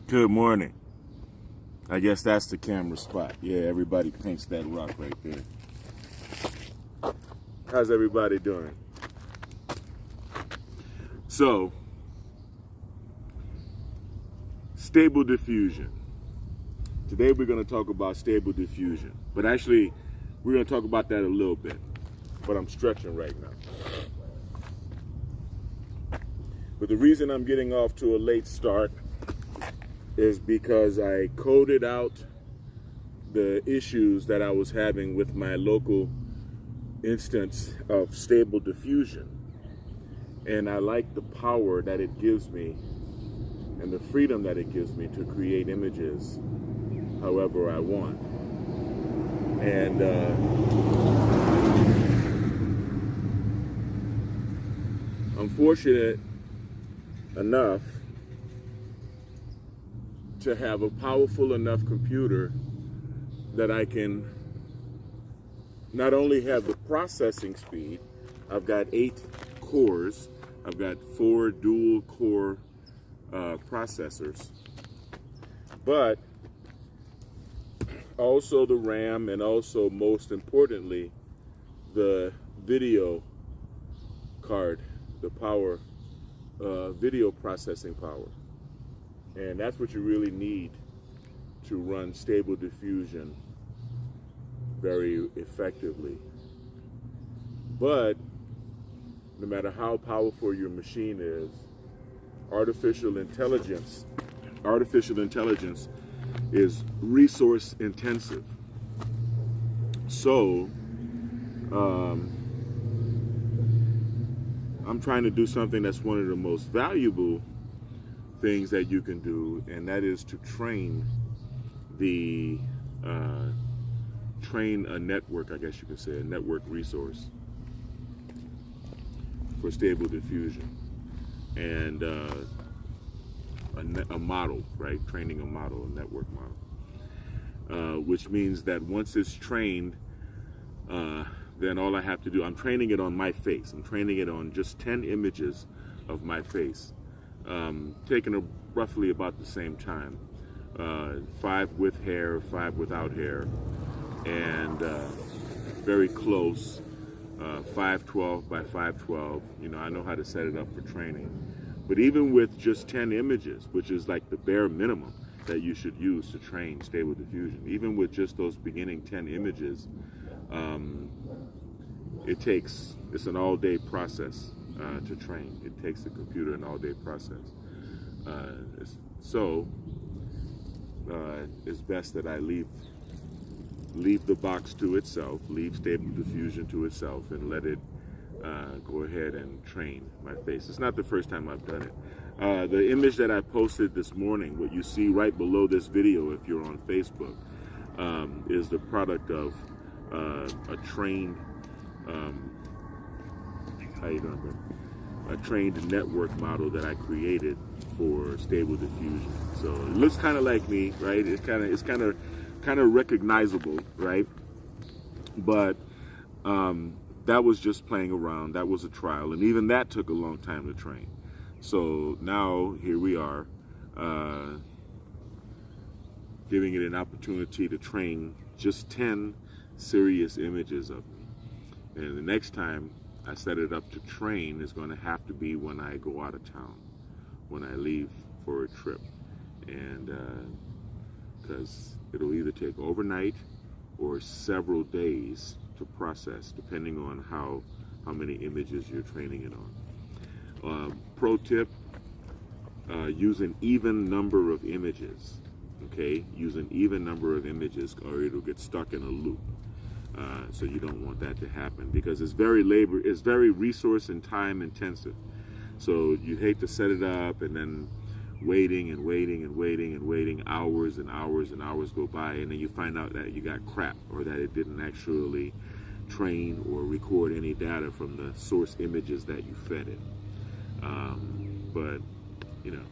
Good morning. I guess that's the camera spot. Yeah, everybody paints that rock right there. How's everybody doing? So, stable diffusion. Today we're going to talk about stable diffusion. But actually, we're going to talk about that a little bit. But I'm stretching right now. But the reason I'm getting off to a late start is because I coded out the issues that I was having with my local instance of stable diffusion. And I like the power that it gives me and the freedom that it gives me to create images however I want. And I'm fortunate enough to have a powerful enough computer that I can not only have the processing speed. I've got 8 cores. I've got 4 dual core processors, but also the RAM, and also most importantly the video card, the power, video processing power. And that's what you really need to run stable diffusion very effectively. But no matter how powerful your machine is, artificial intelligence is resource intensive. So I'm trying to do something that's one of the most valuable things that you can do, and that is to train a network, I guess you could say, a network resource for stable diffusion, and a model, right? Training a model, a network model, which means that once it's trained, then all I have to do, I'm training it on my face. I'm training it on just 10 images of my face, taking roughly about the same time, 5 with hair, 5 without hair, and very close, 512 by 512. You know, I know how to set it up for training. But even with just 10 images, which is like the bare minimum that you should use to train stable diffusion, even with just those beginning 10 images, it's an all-day process to train. It takes the computer an all-day process. So it's best that I leave the box to itself, leave stable diffusion to itself, and let it go ahead and train my face. It's not the first time I've done it. The image that I posted this morning, what you see right below this video if you're on Facebook, is the product of a trained, a trained network model that I created for stable diffusion. So it looks kind of like me, right? It's kind of recognizable, right? But that was just playing around. That was a trial, and even that took a long time to train. So now here we are, giving it an opportunity to train just 10 serious images of me. And the next time I set it up to train is going to have to be when I go out of town, when I leave for a trip, and because it'll either take overnight or several days to process, depending on how many images you're training it on. Pro tip, use an even number of images, okay? Use an even number of images or it'll get stuck in a loop. So you don't want that to happen, because it's very resource and time intensive. So you hate to set it up and then waiting, hours and hours and hours go by, and then you find out that you got crap, or that it didn't actually train or record any data from the source images that you fed it. But, you know.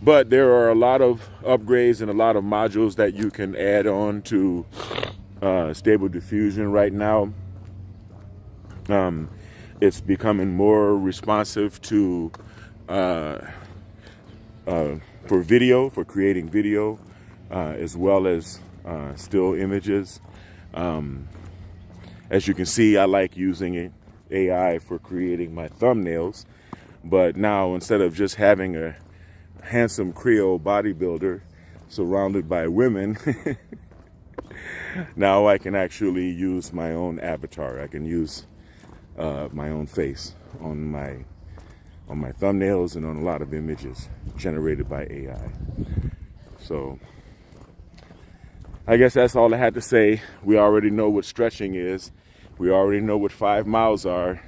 But there are a lot of upgrades and a lot of modules that you can add on to Stable Diffusion right now. it's becoming more responsive to for video, for creating video, as well as still images. As you can see, I like using AI for creating my thumbnails, but now instead of just having a handsome Creole bodybuilder surrounded by women, now I can actually use my own avatar. I can use my own face on my thumbnails and on a lot of images generated by AI. So I guess that's all I had to say. We already know what stretching is. We already know what 5 miles are.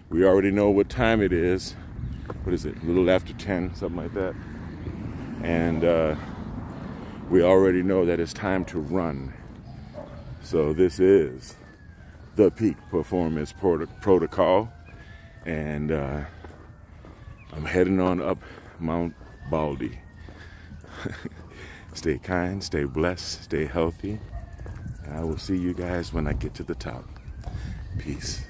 We already know what time it is. What is it? A little after 10, something like that. And we already know that it's time to run. So this is the Peak Performance Protocol. And I'm heading on up Mount Baldy. Stay kind, stay blessed, stay healthy. I will see you guys when I get to the top. Peace.